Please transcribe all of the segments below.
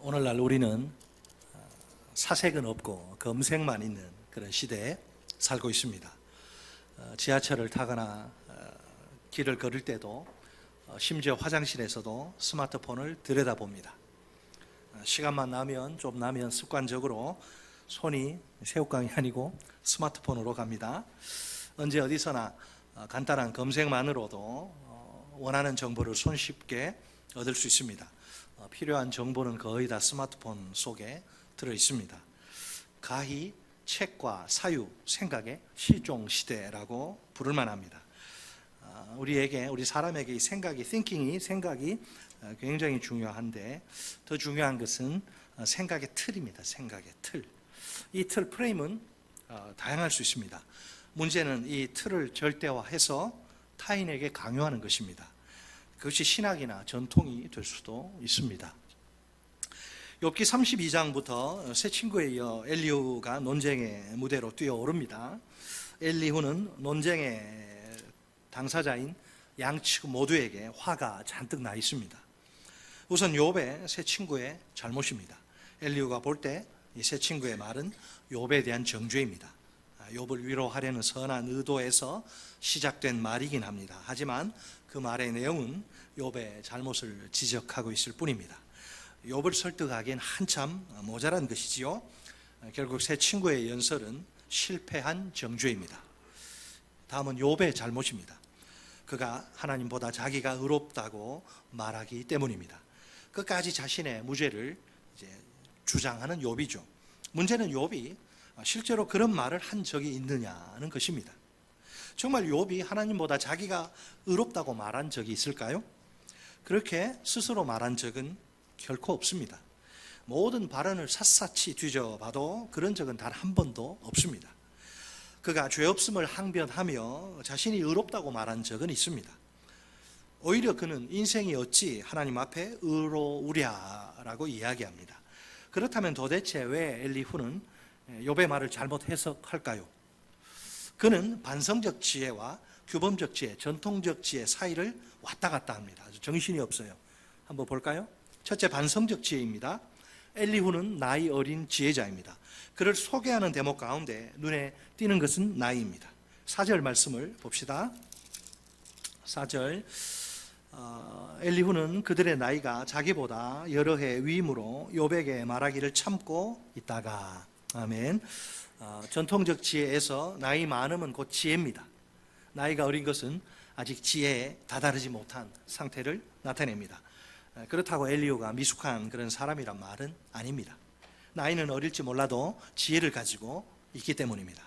오늘날 우리는 사색은 없고 검색만 있는 그런 시대에 살고 있습니다. 지하철을 타거나 길을 걸을 때도 심지어 화장실에서도 스마트폰을 들여다봅니다. 시간만 나면 좀 나면 습관적으로 손이 새우깡이 아니고 스마트폰으로 갑니다. 언제 어디서나 간단한 검색만으로도 원하는 정보를 손쉽게 얻을 수 있습니다. 필요한 정보는 거의 다 스마트폰 속에 들어 있습니다. 가히 책과 사유, 생각의 실종 시대라고 부를 만합니다. 우리 사람에게 생각이 굉장히 중요한데 더 중요한 것은 생각의 틀입니다. 생각의 틀. 이 틀 프레임은 다양할 수 있습니다. 문제는 이 틀을 절대화해서 타인에게 강요하는 것입니다. 그것이 신학이나 전통이 될 수도 있습니다. 욥기 32장부터 새 친구에 이어 엘리후가 논쟁의 무대로 뛰어오릅니다. 엘리후는 논쟁의 당사자인 양측 모두에게 화가 잔뜩 나 있습니다. 우선 욥의 새 친구의 잘못입니다. 엘리후가 볼 때 이 새 친구의 말은 욥에 대한 정죄입니다. 욥을 위로하려는 선한 의도에서 시작된 말이긴 합니다. 하지만 그 말의 내용은 욥의 잘못을 지적하고 있을 뿐입니다. 욥을 설득하기엔 한참 모자란 것이지요. 결국 새 친구의 연설은 실패한 정죄입니다. 다음은 욥의 잘못입니다. 그가 하나님보다 자기가 의롭다고 말하기 때문입니다. 끝까지 자신의 무죄를 주장하는 욥이죠. 문제는 욥이 실제로 그런 말을 한 적이 있느냐는 것입니다. 정말 욥이 하나님보다 자기가 의롭다고 말한 적이 있을까요? 그렇게 스스로 말한 적은 결코 없습니다. 모든 발언을 샅샅이 뒤져봐도 그런 적은 단 한 번도 없습니다. 그가 죄 없음을 항변하며 자신이 의롭다고 말한 적은 있습니다. 오히려 그는 인생이 어찌 하나님 앞에 의로우랴라고 이야기합니다. 그렇다면 도대체 왜 엘리후는 욥의 말을 잘못 해석할까요? 그는 반성적 지혜와 규범적 지혜, 전통적 지혜 사이를 왔다 갔다 합니다. 아주 정신이 없어요. 한번 볼까요? 첫째, 반성적 지혜입니다. 엘리후는 나이 어린 지혜자입니다. 그를 소개하는 대목 가운데 눈에 띄는 것은 나이입니다. 4절 말씀을 봅시다. 4절, 엘리후는 그들의 나이가 자기보다 여러 해 위임으로 욥에게 말하기를 참고 있다가, 아멘. 전통적 지혜에서 나이 많음은 곧 지혜입니다. 나이가 어린 것은 아직 지혜에 다다르지 못한 상태를 나타냅니다. 그렇다고 엘리후가 미숙한 그런 사람이란 말은 아닙니다. 나이는 어릴지 몰라도 지혜를 가지고 있기 때문입니다.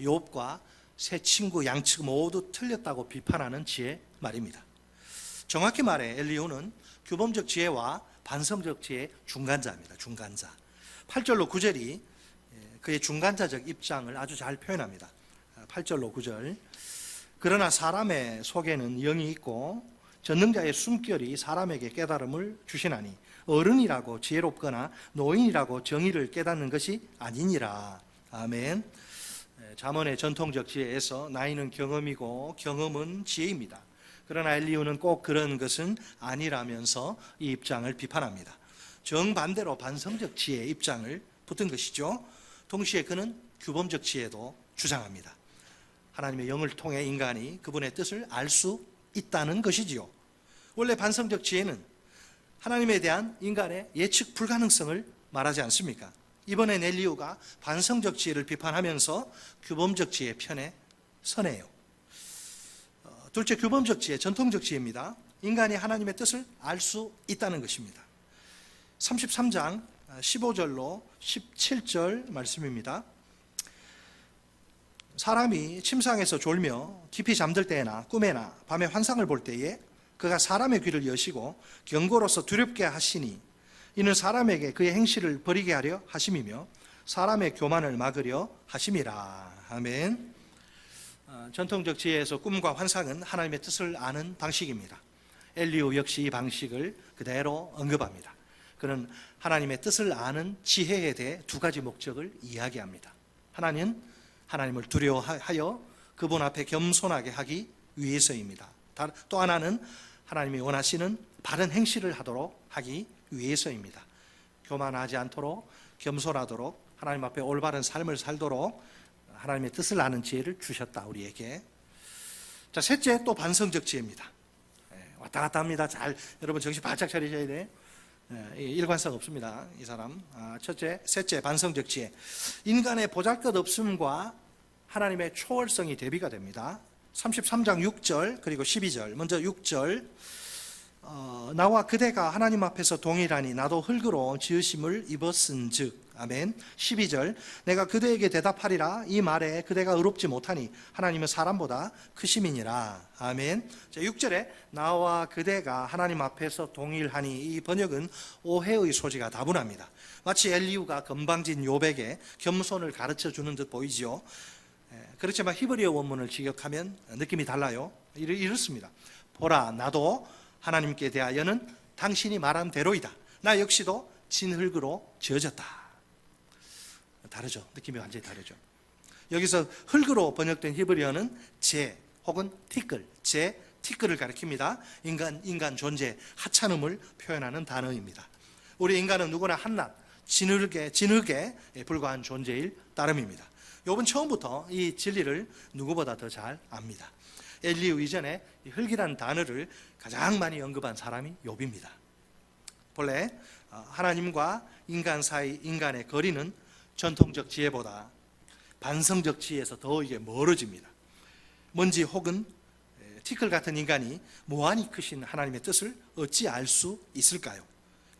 욥과 새 친구 양측 모두 틀렸다고 비판하는 지혜 말입니다. 정확히 말해 엘리후는 규범적 지혜와 반성적 지혜의 중간자입니다. 중간자. 8절로 9절이 그의 중간자적 입장을 아주 잘 표현합니다. 8절로 9절. 그러나 사람의 속에는 영이 있고 전능자의 숨결이 사람에게 깨달음을 주시나니 어른이라고 지혜롭거나 노인이라고 정의를 깨닫는 것이 아니니라. 아멘. 잠언의 전통적 지혜에서 나이는 경험이고 경험은 지혜입니다. 그러나 엘리후는 꼭 그런 것은 아니라면서 이 입장을 비판합니다. 정반대로 반성적 지혜의 입장을 붙은 것이죠. 동시에 그는 규범적 지혜도 주장합니다. 하나님의 영을 통해 인간이 그분의 뜻을 알 수 있다는 것이지요. 원래 반성적 지혜는 하나님에 대한 인간의 예측 불가능성을 말하지 않습니까? 이번엔 엘리후가 반성적 지혜를 비판하면서 규범적 지혜의 편에 서네요. 둘째, 규범적 지혜, 전통적 지혜입니다. 인간이 하나님의 뜻을 알 수 있다는 것입니다. 33장 15절로 17절 말씀입니다. 사람이 침상에서 졸며 깊이 잠들 때나 꿈에나 밤에 환상을 볼 때에 그가 사람의 귀를 여시고 경고로서 두렵게 하시니 이는 사람에게 그의 행실을 버리게 하려 하심이며 사람의 교만을 막으려 하심이라. 아멘. 전통적 지혜에서 꿈과 환상은 하나님의 뜻을 아는 방식입니다. 엘리후 역시 이 방식을 그대로 언급합니다. 그는 하나님의 뜻을 아는 지혜에 대해 두 가지 목적을 이야기합니다. 하나는 하나님을 두려워하여 그분 앞에 겸손하게 하기 위해서입니다. 또 하나는 하나님이 원하시는 바른 행실을 하도록 하기 위해서입니다. 교만하지 않도록, 겸손하도록, 하나님 앞에 올바른 삶을 살도록 하나님의 뜻을 아는 지혜를 주셨다, 우리에게. 자, 셋째, 또 반성적 지혜입니다. 왔다 갔다 합니다. 잘, 여러분 정신 바짝 차리셔야 돼. 일관성 없습니다, 이 사람. 셋째, 반성적 지혜. 인간의 보잘것없음과 하나님의 초월성이 대비가 됩니다. 33장 6절 그리고 12절. 먼저 6절. 나와 그대가 하나님 앞에서 동일하니 나도 흙으로 지으심을 입었은즉. 아멘. 12절. 내가 그대에게 대답하리라. 이 말에 그대가 의롭지 못하니 하나님은 사람보다 크심이니라. 아멘. 자, 6절에 나와 그대가 하나님 앞에서 동일하니, 이 번역은 오해의 소지가 다분합니다. 마치 엘리후가 건방진 욥에게 겸손을 가르쳐 주는 듯 보이지요. 그렇지만 히브리어 원문을 직역하면 느낌이 달라요. 이렇습니다. 보라, 나도 하나님께 대하여는 당신이 말한 대로이다. 나 역시도 진흙으로 지어졌다. 다르죠. 느낌이 완전히 다르죠. 여기서 흙으로 번역된 히브리어는 제 혹은 티끌, 티끌을 가리킵니다. 인간 존재, 하찮음을 표현하는 단어입니다. 우리 인간은 누구나 한낱 진흙에 불과한 존재일 따름입니다. 욥은 처음부터 이 진리를 누구보다 더 잘 압니다. 엘리후 이전에 흙이라는 단어를 가장 많이 언급한 사람이 욥입니다. 본래 하나님과 인간 사이 인간의 거리는 전통적 지혜보다 반성적 지혜에서 더 이게 멀어집니다. 먼지 혹은 티끌 같은 인간이 무한히 크신 하나님의 뜻을 어찌 알 수 있을까요?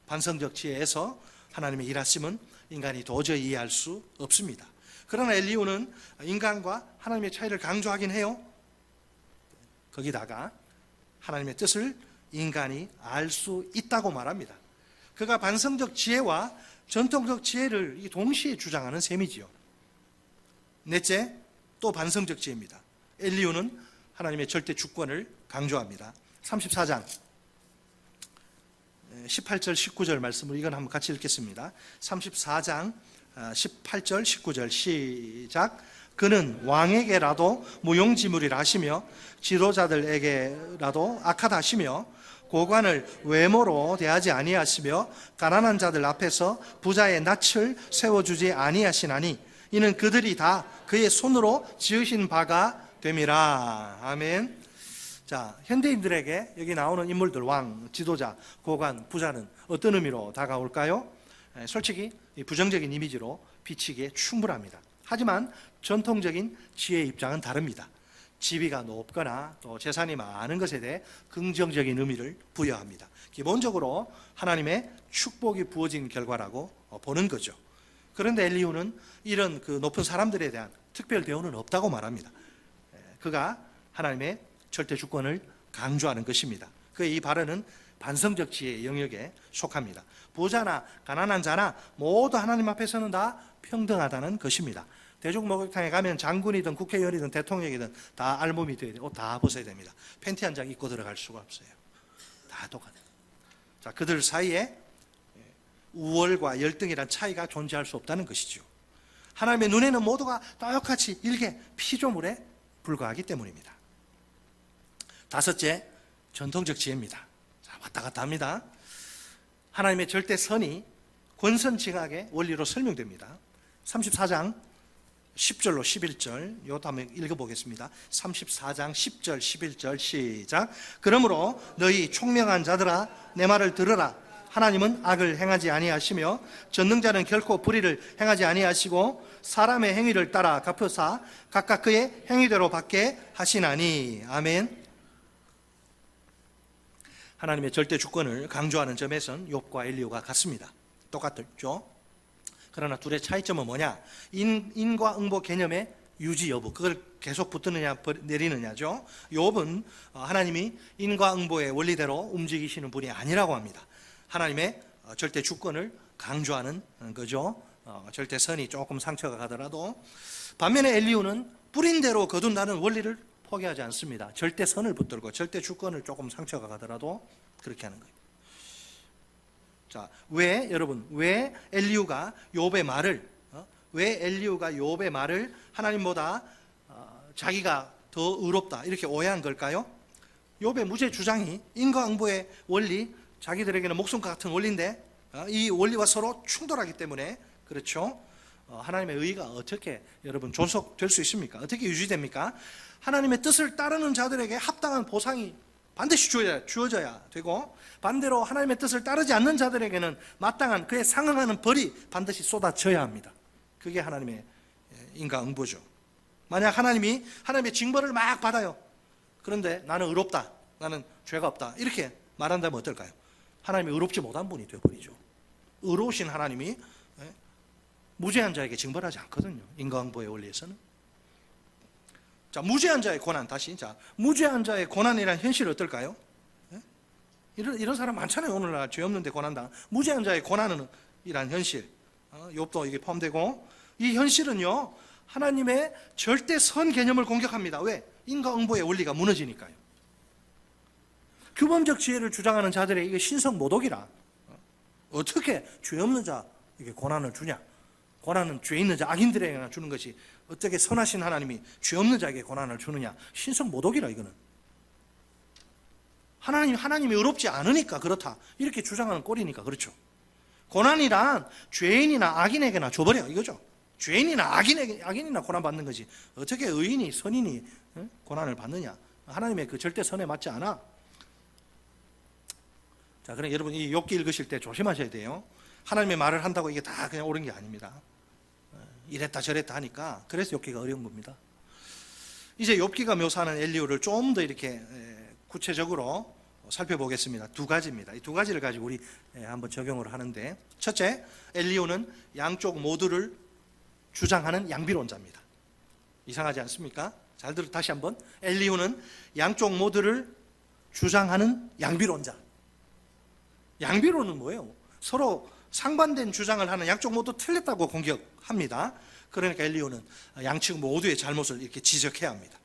반성적 지혜에서 하나님의 일하심은 인간이 도저히 이해할 수 없습니다. 그러나 엘리후는 인간과 하나님의 차이를 강조하긴 해요. 거기다가 하나님의 뜻을 인간이 알 수 있다고 말합니다. 그가 반성적 지혜와 전통적 지혜를 동시에 주장하는 셈이지요. 넷째, 또 반성적 지혜입니다. 엘리후는 하나님의 절대 주권을 강조합니다. 34장 18절 19절 말씀을 이건 한번 같이 읽겠습니다. 34장 18절 19절 시작. 그는 왕에게라도 무용지물이라 하시며 지도자들에게라도 악하다 하시며 고관을 외모로 대하지 아니하시며 가난한 자들 앞에서 부자의 낯을 세워주지 아니하시나니 이는 그들이 다 그의 손으로 지으신 바가 됨이라. 아멘. 자, 현대인들에게 여기 나오는 인물들, 왕, 지도자, 고관, 부자는 어떤 의미로 다가올까요? 솔직히 부정적인 이미지로 비치기에 충분합니다. 하지만 전통적인 지혜의 입장은 다릅니다. 지위가 높거나 또 재산이 많은 것에 대해 긍정적인 의미를 부여합니다. 기본적으로 하나님의 축복이 부어진 결과라고 보는 거죠. 그런데 엘리후는 이런 그 높은 사람들에 대한 특별 대우는 없다고 말합니다. 그가 하나님의 절대 주권을 강조하는 것입니다. 그의 이 발언은 반성적 지혜의 영역에 속합니다. 부자나 가난한 자나 모두 하나님 앞에서는 다 평등하다는 것입니다. 대중 목욕탕에 가면 장군이든 국회의원이든 대통령이든 다 알몸이 되어야 돼요. 옷 다 벗어야 됩니다. 팬티 한 장 입고 들어갈 수가 없어요. 다 똑같아요. 자, 그들 사이에 우월과 열등이란 차이가 존재할 수 없다는 것이죠. 하나님의 눈에는 모두가 똑같이 일개 피조물에 불과하기 때문입니다. 다섯째, 전통적 지혜입니다. 자, 왔다 갔다 합니다. 하나님의 절대 선이 권선징악의 원리로 설명됩니다. 34장 10절로 11절 이것도 한번 읽어보겠습니다. 34장 10절 11절 시작. 그러므로 너희 총명한 자들아 내 말을 들으라. 하나님은 악을 행하지 아니하시며 전능자는 결코 불의를 행하지 아니하시고 사람의 행위를 따라 갚으사 각각 그의 행위대로 받게 하시나니. 아멘. 하나님의 절대 주권을 강조하는 점에선 욥과 엘리후가 같습니다. 똑같죠. 그러나 둘의 차이점은 뭐냐? 인과응보 개념의 유지 여부, 그걸 계속 붙드느냐 내리느냐죠. 욥은 하나님이 인과응보의 원리대로 움직이시는 분이 아니라고 합니다. 하나님의 절대 주권을 강조하는 거죠. 절대 선이 조금 상처가 가더라도. 반면에 엘리후는 뿌린 대로 거둔다는 원리를 포기하지 않습니다. 절대 선을 붙들고 절대 주권을 조금 상처가 가더라도 그렇게 하는 거예요. 자, 왜 엘리후가 욥의 말을 하나님보다 자기가 더 의롭다 이렇게 오해한 걸까요? 욥의 무죄 주장이 인과응보의 원리, 자기들에게는 목숨과 같은 원리인데 이 원리와 서로 충돌하기 때문에 그렇죠. 하나님의 의가 어떻게 여러분 존속될 수 있습니까? 어떻게 유지됩니까? 하나님의 뜻을 따르는 자들에게 합당한 보상이 반드시 주어져야 되고, 반대로 하나님의 뜻을 따르지 않는 자들에게는 마땅한 그에 상응하는 벌이 반드시 쏟아져야 합니다. 그게 하나님의 인과응보죠. 만약 하나님의 징벌을 막 받아요. 그런데 나는 의롭다, 나는 죄가 없다, 이렇게 말한다면 어떨까요? 하나님이 의롭지 못한 분이 되어버리죠. 의로우신 하나님이 무죄한 자에게 징벌하지 않거든요. 인과응보의 원리에서는. 자, 무죄한 자의 고난, 다시. 자, 무죄한 자의 고난이라는 현실이 어떨까요? 이런 사람 많잖아요. 오늘날 죄 없는데 고난당. 무죄한 자의 고난은 이란 현실. 욥도 이게 포함되고, 이 현실은요, 하나님의 절대 선 개념을 공격합니다. 왜? 인과응보의 원리가 무너지니까요. 규범적 지혜를 주장하는 자들의 이게 신성모독이라. 어떻게 죄 없는 자에게 고난을 주냐? 고난은 죄 있는 자, 악인들에게나 주는 것이 어떻게 선하신 하나님이 죄 없는 자에게 고난을 주느냐? 신성모독이라 이거는. 하나님이 의롭지 않으니까 그렇다, 이렇게 주장하는 꼴이니까 그렇죠. 고난이란 죄인이나 악인에게나 줘버려 이거죠. 죄인이나 악인이나 고난 받는 거지, 어떻게 의인이 선인이 고난을 받느냐? 하나님의 그 절대 선에 맞지 않아. 자, 그럼 여러분 이 욥기 읽으실 때 조심하셔야 돼요. 하나님의 말을 한다고 이게 다 그냥 옳은 게 아닙니다. 이랬다 저랬다 하니까, 그래서 욥기가 어려운 겁니다. 이제 욥기가 묘사하는 엘리후를 좀 더 이렇게 구체적으로 살펴보겠습니다. 두 가지입니다. 이 두 가지를 가지고 우리 한번 적용을 하는데, 첫째, 엘리후는 양쪽 모두를 주장하는 양비론자입니다. 이상하지 않습니까? 잘 들어, 다시 한번. 엘리후는 양쪽 모두를 주장하는 양비론자. 양비론은 뭐예요? 서로 상반된 주장을 하는, 양쪽 모두 틀렸다고 공격합니다. 그러니까 엘리후는 양측 모두의 잘못을 이렇게 지적해야 합니다.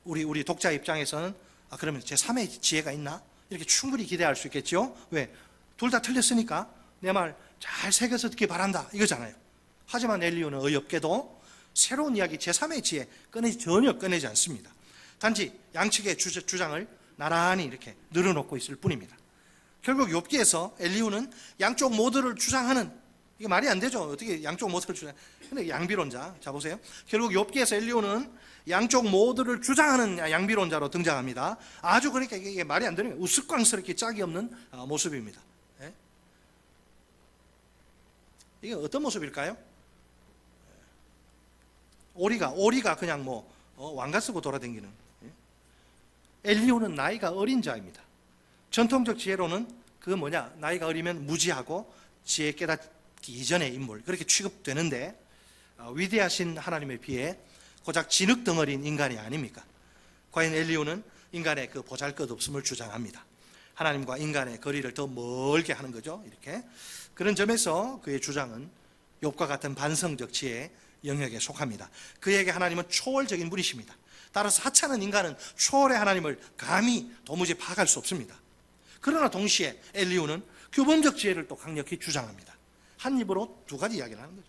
우리 독자 입장에서는 그러면 제3의 지혜가 있나? 이렇게 충분히 기대할 수 있겠죠. 왜? 둘 다 틀렸으니까 내 말 잘 새겨서 듣기 바란다 이거잖아요. 하지만 엘리후는 어이없게도 새로운 이야기, 제3의 지혜 전혀 꺼내지 않습니다. 단지 양측의 주장을 나란히 이렇게 늘어놓고 있을 뿐입니다. 결국 욥기에서 엘리후는 양쪽 모두를 주장하는, 이게 말이 안 되죠. 어떻게 양쪽 모두를 주장? 근데 양비론자. 자, 보세요. 결국 욥기에서 엘리후는 양쪽 모두를 주장하는 양비론자로 등장합니다. 아주 그러니까 이게 말이 안 되는 거예요. 우스꽝스럽게 짝이 없는 모습입니다. 예? 이게 어떤 모습일까요? 오리가 그냥 왕가 쓰고 돌아다니는. 예? 엘리후는 나이가 어린 자입니다. 전통적 지혜로는 나이가 어리면 무지하고 지혜 깨닫기 이전의 인물, 그렇게 취급되는데, 위대하신 하나님에 비해 고작 진흙 덩어리인 인간이 아닙니까? 과연 엘리후는 인간의 그 보잘것없음을 주장합니다. 하나님과 인간의 거리를 더 멀게 하는 거죠. 이렇게. 그런 점에서 그의 주장은 욥과 같은 반성적 지혜의 영역에 속합니다. 그에게 하나님은 초월적인 분이십니다. 따라서 하찮은 인간은 초월의 하나님을 감히 도무지 파악할 수 없습니다. 그러나 동시에 엘리후는 규범적 지혜를 또 강력히 주장합니다. 한 입으로 두 가지 이야기를 하는 거죠.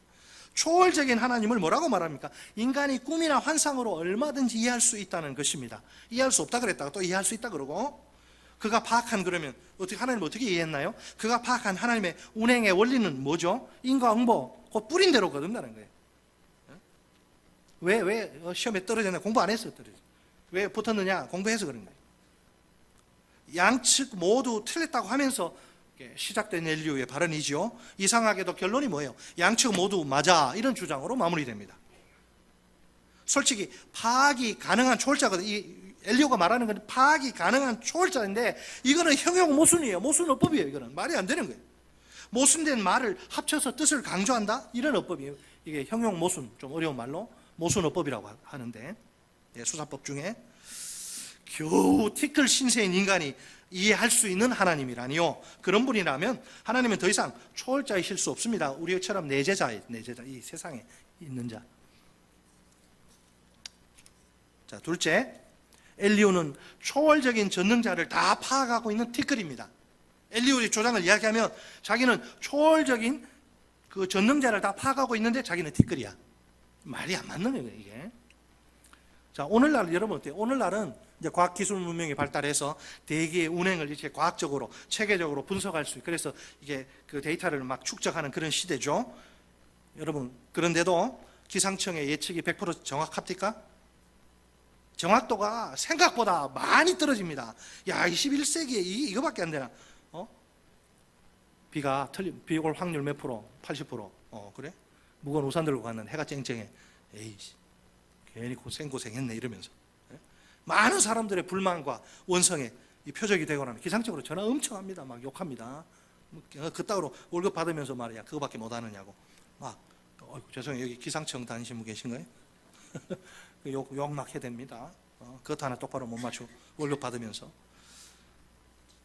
초월적인 하나님을 뭐라고 말합니까? 인간이 꿈이나 환상으로 얼마든지 이해할 수 있다는 것입니다. 이해할 수 없다 그랬다가 또 이해할 수 있다 그러고, 그가 파악한, 그러면 하나님을 어떻게 이해했나요? 그가 파악한 하나님의 운행의 원리는 뭐죠? 인과응보, 그 뿌린 대로 거둔다는 거예요. 왜 시험에 떨어졌냐? 공부 안 해서 떨어졌어요. 왜 붙었느냐? 공부해서 그런 거예요. 양측 모두 틀렸다고 하면서 시작된 엘리후의 발언이죠. 이상하게도 결론이 뭐예요? 양측 모두 맞아, 이런 주장으로 마무리됩니다. 솔직히 파악이 가능한 초월자거든요. 이 엘리후가 말하는 건 파악이 가능한 초월자인데, 이거는 형용 모순이에요. 모순어법이에요. 이거는 말이 안 되는 거예요. 모순된 말을 합쳐서 뜻을 강조한다? 이런 어법이에요. 이게 형용 모순, 좀 어려운 말로 모순어법이라고 하는데, 수사법 중에 겨우 티끌 신세인 인간이 이해할 수 있는 하나님이라니요. 그런 분이라면 하나님은 더 이상 초월자이실 수 없습니다. 우리처럼 내재자예요. 내재자, 이 세상에 있는 자. 자, 둘째, 엘리후는 초월적인 전능자를 다 파악하고 있는 티끌입니다. 엘리후의 조장을 이야기하면 자기는 초월적인 그 전능자를 다 파악하고 있는데 자기는 티끌이야. 말이 안 맞는 거예요, 이게. 자, 오늘날 여러분 어때요? 오늘날은 이제 과학기술 문명이 발달해서 대기의 운행을 이렇게 과학적으로 체계적으로 분석할 수 있고, 그래서 이게 그 데이터를 막 축적하는 그런 시대죠. 여러분, 그런데도 기상청의 예측이 100% 정확합니까? 정확도가 생각보다 많이 떨어집니다. 야, 21세기에 이거밖에 안 되나? 비 올 확률 몇 프로? 80%. 그래? 무거운 우산 들고 갔는데 해가 쨍쨍해. 에이씨, 괜히 고생했네 이러면서. 많은 사람들의 불만과 원성에 이 표적이 되고 나면 기상청으로 전화 엄청 합니다. 막 욕합니다. 그따위로 월급 받으면서 말이야, 그거밖에 못 하느냐고. 막, 죄송해요. 여기 기상청 다니신 분 계신가요? 욕 막 해댑니다. 그것도 하나 똑바로 못 맞추고 월급 받으면서.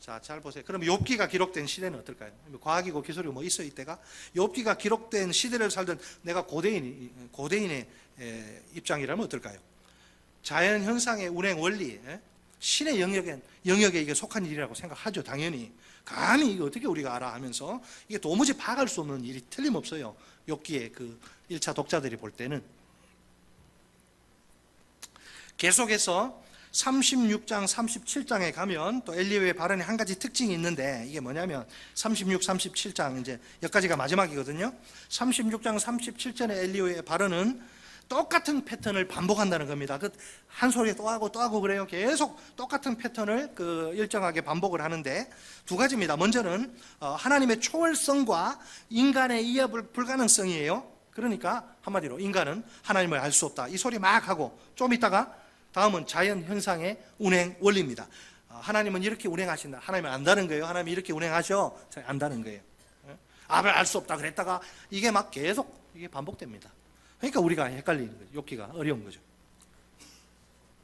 자, 잘 보세요. 그럼 욥기가 기록된 시대는 어떨까요? 과학이고 기술이고 뭐 있어요, 이때가? 욥기가 기록된 시대를 살던 내가 고대인의 입장이라면 어떨까요? 자연 현상의 운행 원리, 신의 영역에 이게 속한 일이라고 생각하죠, 당연히. 감히 이거 어떻게 우리가 알아 하면서 이게 도무지 파악할 수 없는 일이 틀림없어요. 욥기의 그 1차 독자들이 볼 때는. 계속해서 36장, 37장에 가면 또 엘리야의 발언에 한 가지 특징이 있는데, 이게 뭐냐면 36, 37장 이제 여기까지가 마지막이거든요. 36장, 37절의 엘리야의 발언은 똑같은 패턴을 반복한다는 겁니다. 그 한 소리 또 하고 또 하고 그래요. 계속 똑같은 패턴을 일정하게 반복을 하는데, 두 가지입니다. 먼저는 하나님의 초월성과 인간의 이해 불가능성이에요. 그러니까 한마디로 인간은 하나님을 알 수 없다, 이 소리 막 하고, 좀 있다가 다음은 자연 현상의 운행 원리입니다. 하나님은 이렇게 운행하신다. 하나님은 안다는 거예요. 하나님이 이렇게 운행하셔. 안다는 거예요. 알 수 없다 그랬다가 이게 막 계속 이게 반복됩니다. 그러니까 우리가 헷갈리는 거죠. 욥기가 어려운 거죠.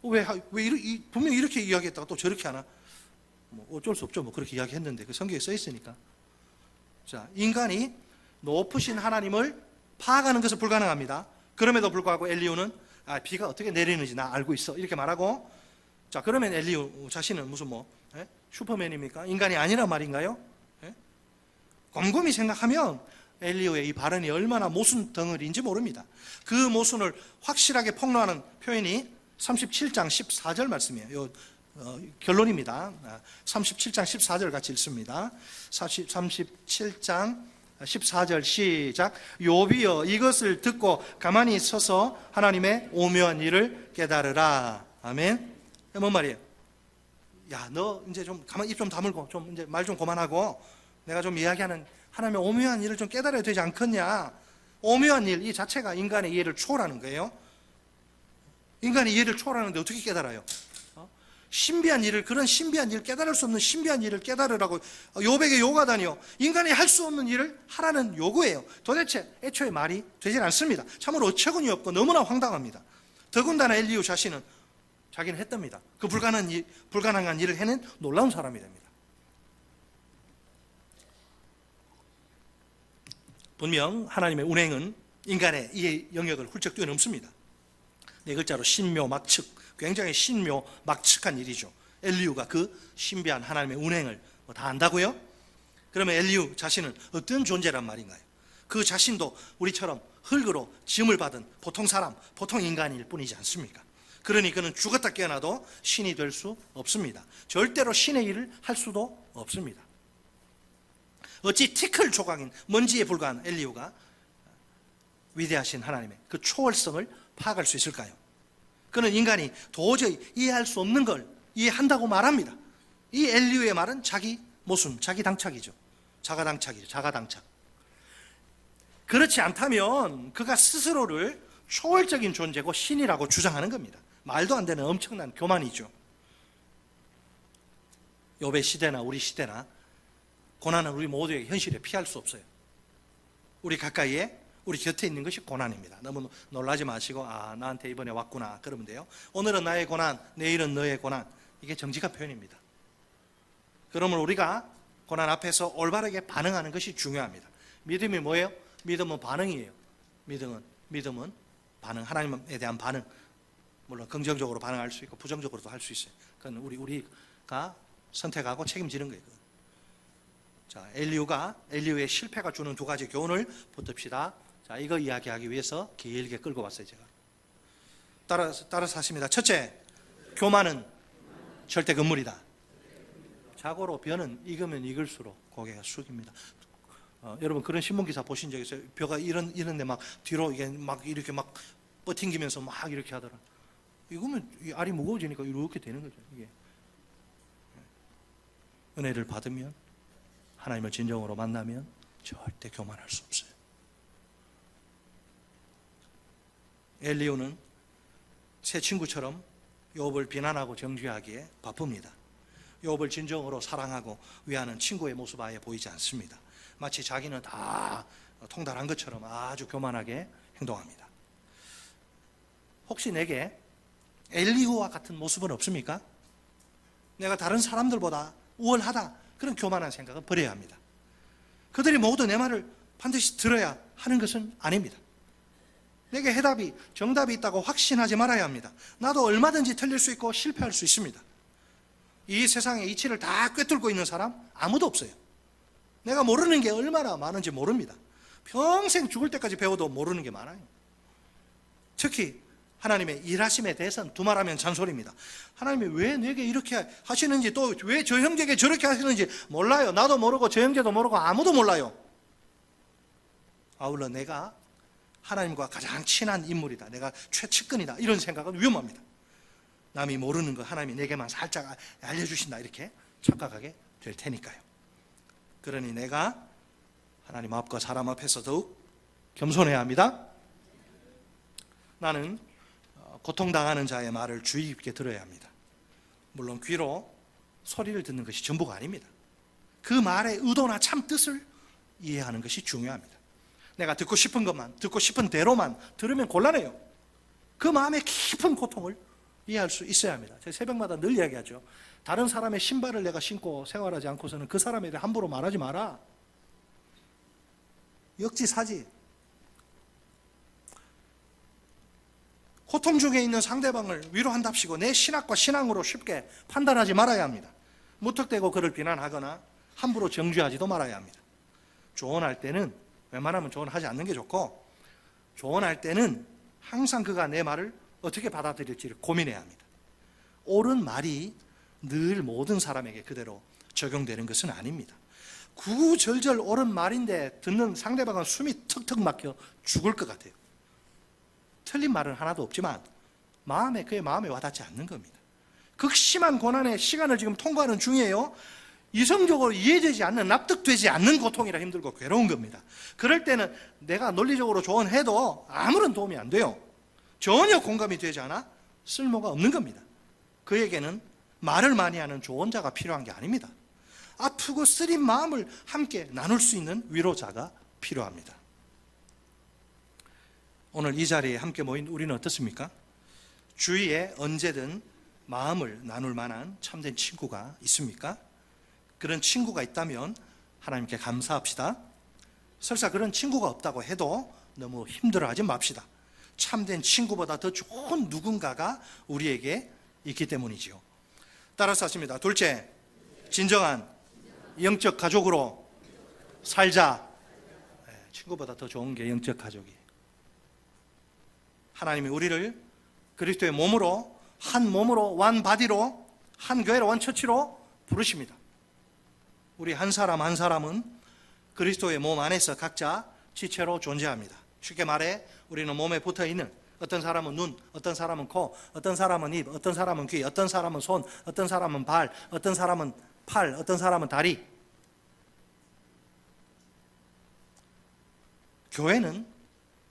분명히 이렇게 이야기했다가 또 저렇게 하나? 뭐 어쩔 수 없죠. 뭐 그렇게 이야기했는데 그 성경에 써 있으니까. 자, 인간이 높으신 하나님을 파악하는 것은 불가능합니다. 그럼에도 불구하고 엘리야는 비가 어떻게 내리는지 나 알고 있어, 이렇게 말하고. 자, 그러면 엘리야 자신은 무슨 슈퍼맨입니까? 인간이 아니란 말인가요? 곰곰이 생각하면 엘리야의 이 발언이 얼마나 모순 덩어리인지 모릅니다. 그 모순을 확실하게 폭로하는 표현이 37장 14절 말씀이에요. 결론입니다. 37장 14절 같이 읽습니다. 37장 14절 시작. 욥이여, 이것을 듣고 가만히 서서 하나님의 오묘한 일을 깨달으라. 아멘. 뭔 말이에요? 야, 너 이제 좀 가만 입 좀 다물고 좀 이제 말 좀 그만하고 내가 좀 이야기하는 하나님의 오묘한 일을 좀 깨달아야 되지 않겠냐. 오묘한 일, 이 자체가 인간의 이해를 초월하는 거예요. 인간의 이해를 초월하는데 어떻게 깨달아요? 신비한 일을, 그런 신비한 일을 깨달을 수 없는 신비한 일을 깨달으라고 욥에게 요구하다니요. 인간이 할 수 없는 일을 하라는 요구예요. 도대체 애초에 말이 되질 않습니다. 참으로 어처구니 없고 너무나 황당합니다. 더군다나 엘리야 자신은 자기는 했답니다. 그 불가능한 일을 해낸 놀라운 사람이 됩니다. 분명 하나님의 운행은 인간의 이해 영역을 훌쩍 뛰어넘습니다. 네 글자로 신묘막측, 굉장히 신묘막측한 일이죠. 엘리야가 그 신비한 하나님의 운행을 다 안다고요? 그러면 엘리야 자신은 어떤 존재란 말인가요? 그 자신도 우리처럼 흙으로 지음을 받은 보통 사람, 보통 인간일 뿐이지 않습니까? 그러니 그는 죽었다 깨어나도 신이 될 수 없습니다. 절대로 신의 일을 할 수도 없습니다. 어찌 티끌 조각인 먼지에 불과한 엘리야가 위대하신 하나님의 그 초월성을 파악할 수 있을까요? 그는 인간이 도저히 이해할 수 없는 걸 이해한다고 말합니다. 이 엘리야의 말은 자기 모순, 자기 당착이죠. 자가당착이죠. 자가당착. 그렇지 않다면 그가 스스로를 초월적인 존재고 신이라고 주장하는 겁니다. 말도 안 되는 엄청난 교만이죠. 욥의 시대나 우리 시대나 고난은 우리 모두에게 현실에 피할 수 없어요. 우리 가까이에, 우리 곁에 있는 것이 고난입니다. 너무 놀라지 마시고 나한테 이번에 왔구나 그러면 돼요. 오늘은 나의 고난, 내일은 너의 고난. 이게 정직한 표현입니다. 그러면 우리가 고난 앞에서 올바르게 반응하는 것이 중요합니다. 믿음이 뭐예요? 믿음은 반응이에요. 믿음은 반응, 하나님에 대한 반응. 물론 긍정적으로 반응할 수 있고 부정적으로도 할 수 있어요. 그건 우리가 선택하고 책임지는 거예요. 자, 엘리야의 실패가 주는 두 가지 교훈을 붙듭시다. 자, 이거 이야기하기 위해서 길게 끌고 왔어요, 제가. 따라서 하십니다. 첫째, 교만은 절대 금물이다. 자고로 벼는 익으면 익을수록 고개가 숙입니다. 여러분 그런 신문기사 보신 적 있어요? 벼가 이런데 막 뒤로 이게 막 이렇게 막 뻗팅기면서 막 이렇게 하더라. 이거면 이 알이 무거워지니까 이렇게 되는 거죠. 이게 은혜를 받으면, 하나님을 진정으로 만나면 절대 교만할 수 없어요. 엘리후는 새 친구처럼 욥을 비난하고 정죄하기에 바쁩니다. 욥을 진정으로 사랑하고 위하는 친구의 모습 아예 보이지 않습니다. 마치 자기는 다 통달한 것처럼 아주 교만하게 행동합니다. 혹시 내게 엘리후와 같은 모습은 없습니까? 내가 다른 사람들보다 우월하다, 그런 교만한 생각은 버려야 합니다. 그들이 모두 내 말을 반드시 들어야 하는 것은 아닙니다. 내게 정답이 있다고 확신하지 말아야 합니다. 나도 얼마든지 틀릴 수 있고 실패할 수 있습니다. 이 세상에 이치를 다 꿰뚫고 있는 사람 아무도 없어요. 내가 모르는 게 얼마나 많은지 모릅니다. 평생 죽을 때까지 배워도 모르는 게 많아요. 특히 하나님의 일하심에 대해서는 두말하면 잔소리입니다. 하나님이 왜 내게 이렇게 하시는지, 또 왜 저 형제에게 저렇게 하시는지 몰라요. 나도 모르고 저 형제도 모르고 아무도 몰라요. 아울러 내가 하나님과 가장 친한 인물이다, 내가 최측근이다, 이런 생각은 위험합니다. 남이 모르는 거 하나님이 내게만 살짝 알려주신다, 이렇게 착각하게 될 테니까요. 그러니 내가 하나님 앞과 사람 앞에서 더욱 겸손해야 합니다. 나는 고통당하는 자의 말을 주의 깊게 들어야 합니다. 물론 귀로 소리를 듣는 것이 전부가 아닙니다. 그 말의 의도나 참 뜻을 이해하는 것이 중요합니다. 내가 듣고 싶은 것만, 듣고 싶은 대로만 들으면 곤란해요. 그 마음의 깊은 고통을 이해할 수 있어야 합니다. 제가 새벽마다 늘 이야기하죠. 다른 사람의 신발을 내가 신고 생활하지 않고서는 그 사람에 대해 함부로 말하지 마라. 역지사지. 고통 중에 있는 상대방을 위로한답시고 내 신학과 신앙으로 쉽게 판단하지 말아야 합니다. 무턱대고 그를 비난하거나 함부로 정죄하지도 말아야 합니다. 조언할 때는 웬만하면 조언하지 않는 게 좋고, 조언할 때는 항상 그가 내 말을 어떻게 받아들일지를 고민해야 합니다. 옳은 말이 늘 모든 사람에게 그대로 적용되는 것은 아닙니다. 구구절절 옳은 말인데 듣는 상대방은 숨이 턱턱 막혀 죽을 것 같아요. 틀린 말은 하나도 없지만 그의 마음에 와닿지 않는 겁니다. 극심한 고난의 시간을 지금 통과하는 중이에요. 이성적으로 이해되지 않는, 납득되지 않는 고통이라 힘들고 괴로운 겁니다. 그럴 때는 내가 논리적으로 조언해도 아무런 도움이 안 돼요. 전혀 공감이 되지 않아 쓸모가 없는 겁니다. 그에게는 말을 많이 하는 조언자가 필요한 게 아닙니다. 아프고 쓰린 마음을 함께 나눌 수 있는 위로자가 필요합니다. 오늘 이 자리에 함께 모인 우리는 어떻습니까? 주위에 언제든 마음을 나눌 만한 참된 친구가 있습니까? 그런 친구가 있다면 하나님께 감사합시다. 설사 그런 친구가 없다고 해도 너무 힘들어하지 맙시다. 참된 친구보다 더 좋은 누군가가 우리에게 있기 때문이지요. 따라서 하십니다. 둘째, 진정한 영적 가족으로 살자. 친구보다 더 좋은 게 영적 가족이에요. 하나님이 우리를 그리스도의 몸으로, 한 몸으로, 원 바디로, 한 교회로, 원 처치로 부르십니다. 우리 한 사람 한 사람은 그리스도의 몸 안에서 각자 지체로 존재합니다. 쉽게 말해 우리는 몸에 붙어있는, 어떤 사람은 눈, 어떤 사람은 코, 어떤 사람은 입, 어떤 사람은 귀, 어떤 사람은 손, 어떤 사람은 발, 어떤 사람은 팔, 어떤 사람은 다리. 교회는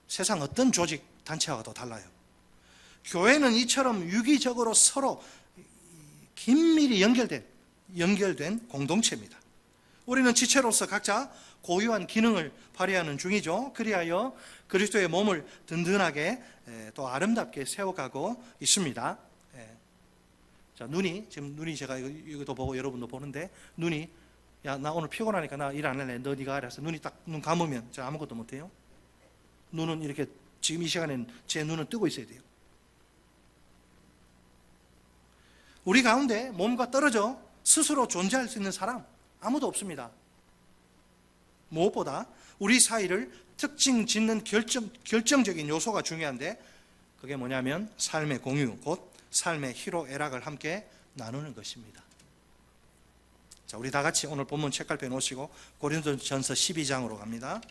세상 어떤 조직, 단체와도 달라요. 교회는 이처럼 유기적으로 서로 긴밀히 연결된 공동체입니다. 우리는 지체로서 각자 고유한 기능을 발휘하는 중이죠. 그리하여 그리스도의 몸을 든든하게 또 아름답게 세워가고 있습니다. 자, 지금 눈이 제가 이것도 보고 여러분도 보는데, 눈이, 야, 나 오늘 피곤하니까 나 일 안 할래. 너 네가 알아서. 눈이 딱 눈 감으면 제가 아무것도 못해요. 눈은 이렇게, 지금 이 시간에는 제 눈은 뜨고 있어야 돼요. 우리 가운데 몸과 떨어져 스스로 존재할 수 있는 사람 아무도 없습니다. 무엇보다 우리 사이를 특징 짓는 결정적인 요소가 중요한데, 그게 뭐냐면 삶의 공유, 곧 삶의 희로애락을 함께 나누는 것입니다. 자, 우리 다 같이 오늘 본문 책갈피에 놓으시고 고린도전서 12장으로 갑니다.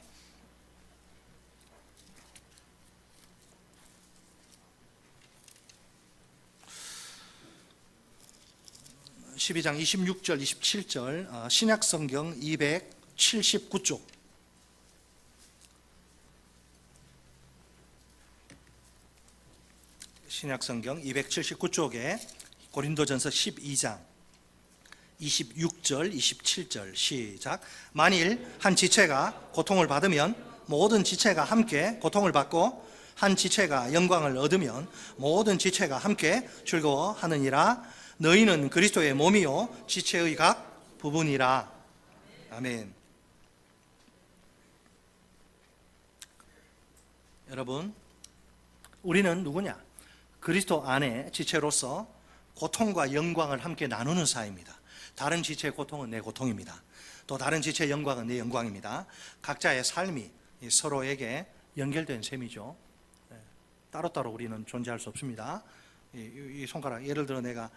12장 26절, 27절, 신약성경 279쪽. 신약성경 279쪽에 고린도전서 12장 26절, 27절 시작. 만일 한 지체가 고통을 받으면 모든 지체가 함께 고통을 받고 한 지체가 영광을 얻으면 모든 지체가 함께 즐거워하느니라. 너희는 그리스도의 몸이요 지체의 각 부분이라. 아멘. 여러분, 우리는 누구냐? 그리스도 안에 지체로서 고통과 영광을 함께 나누는 사이입니다. 다른 지체의 고통은 내 고통입니다. 또 다른 지체의 영광은 내 영광입니다. 각자의 삶이 서로에게 연결된 셈이죠. 따로따로 우리는 존재할 수 없습니다. 이 손가락, 예를 들어 내가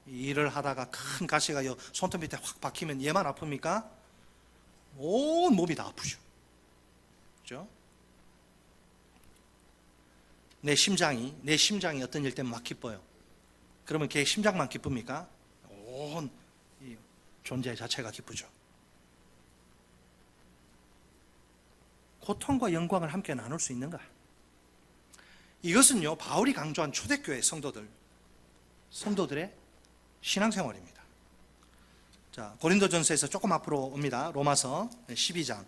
일을 하다가 큰 가시가 손톱 밑에 확 박히면 얘만 아픕니까? 온 몸이 다 아프죠. 그렇죠? 내 심장이 어떤 일 때문에 막 기뻐요. 그러면 걔 심장만 기쁩니까? 온 이 존재 자체가 기쁘죠. 고통과 영광을 함께 나눌 수 있는가? 이것은요, 바울이 강조한 초대교회 성도들의 신앙생활입니다. 자, 고린도전서에서 조금 앞으로 옵니다. 로마서 12장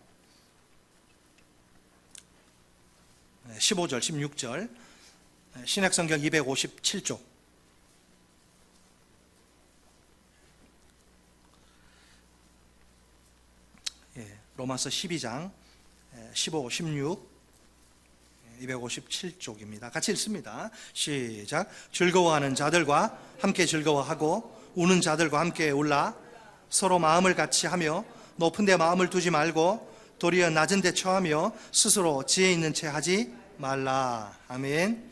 15절, 16절, 신약성경 257쪽. 로마서 12장 15, 16, 257쪽입니다. 같이 읽습니다. 시작. 즐거워하는 자들과 함께 즐거워하고 우는 자들과 함께 울라. 서로 마음을 같이 하며 높은 데 마음을 두지 말고 도리어 낮은 데 처하며 스스로 지혜 있는 채 하지 말라. 아멘.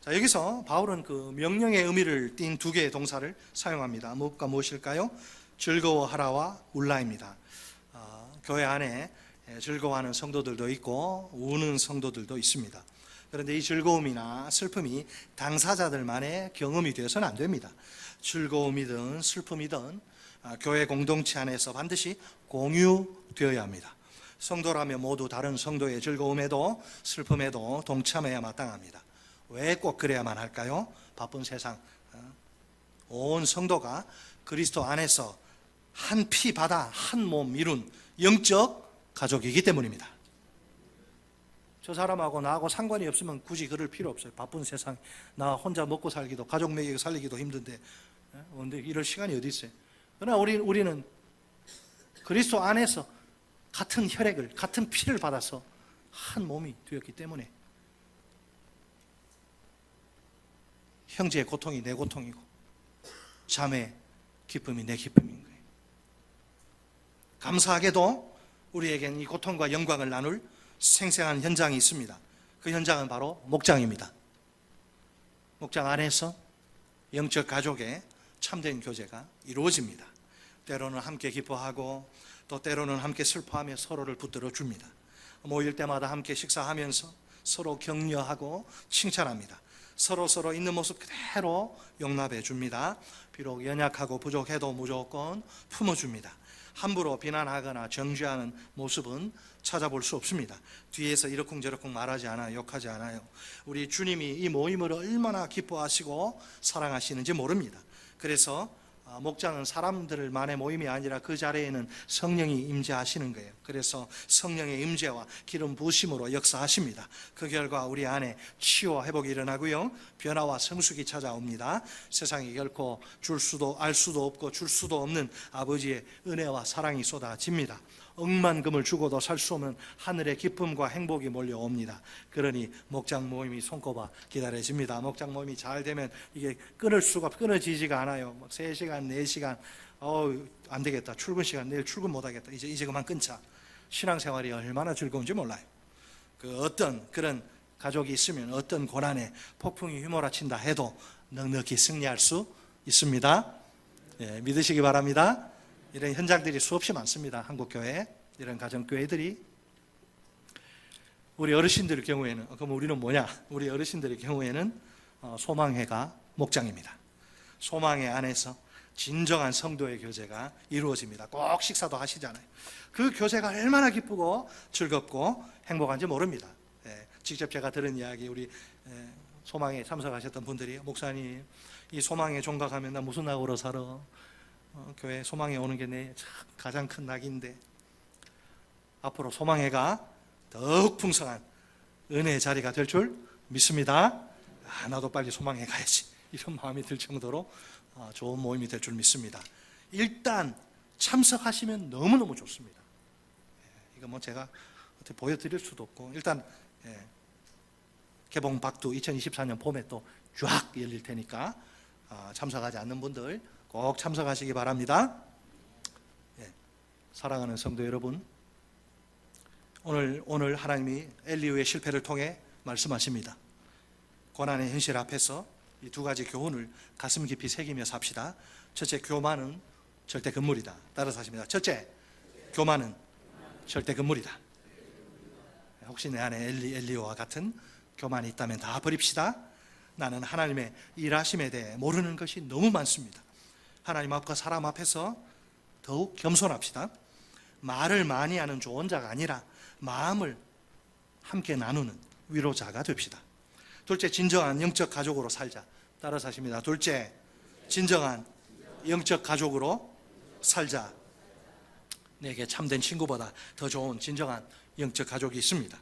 자, 여기서 바울은 그 명령의 의미를 띤 두 개의 동사를 사용합니다. 무엇과 무엇일까요? 즐거워하라와 울라입니다. 교회 안에 즐거워하는 성도들도 있고 우는 성도들도 있습니다. 그런데 이 즐거움이나 슬픔이 당사자들만의 경험이 되어서는 안 됩니다. 즐거움이든 슬픔이든 교회 공동체 안에서 반드시 공유되어야 합니다. 성도라면 모두 다른 성도의 즐거움에도 슬픔에도 동참해야 마땅합니다. 왜 꼭 그래야만 할까요? 바쁜 세상, 온 성도가 그리스도 안에서 한 피 바다 한 몸 이룬 영적 가족이기 때문입니다. 저 사람하고 나하고 상관이 없으면 굳이 그럴 필요 없어요. 바쁜 세상, 나 혼자 먹고 살기도, 가족 먹이고 살기도 힘든데 근데 이럴 시간이 어디 있어요? 그러나 우리는 그리스도 안에서 같은 혈액을, 같은 피를 받아서 한 몸이 되었기 때문에 형제의 고통이 내 고통이고 자매의 기쁨이 내 기쁨인 거예요. 감사하게도 우리에겐 이 고통과 영광을 나눌 생생한 현장이 있습니다. 그 현장은 바로 목장입니다. 목장 안에서 영적 가족의 참된 교제가 이루어집니다. 때로는 함께 기뻐하고 또 때로는 함께 슬퍼하며 서로를 붙들어 줍니다. 모일 때마다 함께 식사하면서 서로 격려하고 칭찬합니다. 서로 있는 모습 그대로 용납해 줍니다. 비록 연약하고 부족해도 무조건 품어줍니다. 함부로 비난하거나 정죄하는 모습은 찾아볼 수 없습니다. 뒤에서 이러쿵저러쿵 말하지 않아요. 욕하지 않아요. 우리 주님이 이 모임을 얼마나 기뻐하시고 사랑하시는지 모릅니다. 그래서 목장은 사람들만의 모임이 아니라 그 자리에는 성령이 임재하시는 거예요. 그래서 성령의 임재와 기름 부으심으로 역사하십니다. 그 결과 우리 안에 치유와 회복이 일어나고요, 변화와 성숙이 찾아옵니다. 세상에 결코 줄 수도 알 수도 없고 줄 수도 없는 아버지의 은혜와 사랑이 쏟아집니다. 억만금을 주고도 살 수 없는 하늘의 기쁨과 행복이 몰려옵니다. 그러니 목장 모임이 손꼽아 기다려집니다. 목장 모임이 잘 되면 이게 끊어지지가 않아요. 3시간, 4시간, 안 되겠다. 출근 시간, 내일 출근 못 하겠다. 이제 그만 끊자. 신앙생활이 얼마나 즐거운지 몰라요. 그 어떤 그런 가족이 있으면 어떤 고난에 폭풍이 휘몰아친다 해도 넉넉히 승리할 수 있습니다. 예, 믿으시기 바랍니다. 이런 현장들이 수없이 많습니다. 한국교회, 이런 가정교회들이. 우리 어르신들의 경우에는, 그럼 우리는 뭐냐? 우리 어르신들의 경우에는 소망회가 목장입니다. 소망회 안에서 진정한 성도의 교제가 이루어집니다. 꼭 식사도 하시잖아요. 그 교제가 얼마나 기쁘고 즐겁고 행복한지 모릅니다. 예, 직접 제가 들은 이야기, 우리 소망에 참석하셨던 분들이, 목사님, 이 소망에 종각하면 나 무슨 낙으로 살아? 교회 소망에 오는 게 내 가장 큰 낙인데, 앞으로 소망회가 더욱 풍성한 은혜의 자리가 될 줄 믿습니다. 나도 빨리 소망회 가야지, 이런 마음이 들 정도로 좋은 모임이 될 줄 믿습니다. 일단 참석하시면 너무너무 좋습니다. 이거 뭐 제가 어떻게 보여드릴 수도 없고, 일단 개봉박두 2024년 봄에 또 쫙 열릴 테니까 참석하지 않는 분들 꼭 참석하시기 바랍니다. 사랑하는 성도 여러분, 오늘 하나님이 엘리후의 실패를 통해 말씀하십니다. 고난의 현실 앞에서 이 두 가지 교훈을 가슴 깊이 새기며 삽시다. 첫째, 교만은 절대 금물이다. 따라서 하십니다. 첫째, 교만은 절대 금물이다. 혹시 내 안에 엘리후와 같은 교만이 있다면 다 버립시다. 나는 하나님의 일하심에 대해 모르는 것이 너무 많습니다. 하나님 앞과 사람 앞에서 더욱 겸손합시다. 말을 많이 하는 조언자가 아니라 마음을 함께 나누는 위로자가 됩시다. 둘째, 진정한 영적 가족으로 살자. 따라서 하십니다. 둘째, 진정한 영적 가족으로 살자. 내게 참된 친구보다 더 좋은 진정한 영적 가족이 있습니다.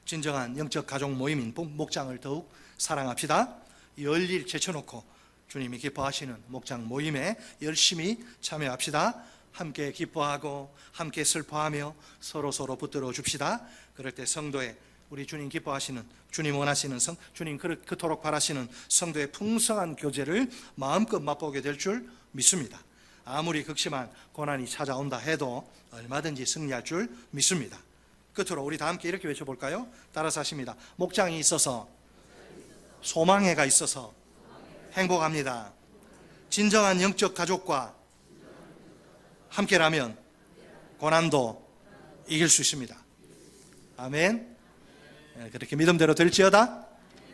진정한 영적 가족 모임인 목장을 더욱 사랑합시다. 열일 제쳐놓고 주님이 기뻐하시는 목장 모임에 열심히 참여합시다. 함께 기뻐하고 함께 슬퍼하며 서로 붙들어 줍시다. 그럴 때 성도의, 우리 주님 기뻐하시는, 주님 원하시는 주님 그토록 바라시는 성도의 풍성한 교제를 마음껏 맛보게 될 줄 믿습니다. 아무리 극심한 고난이 찾아온다 해도 얼마든지 승리할 줄 믿습니다. 끝으로 우리 다 함께 이렇게 외쳐볼까요? 따라서 하십니다. 목장이 있어서, 소망회가 있어서 행복합니다. 진정한 영적 가족과 함께라면 고난도 이길 수 있습니다. 아멘. 그렇게 믿음대로 될지어다.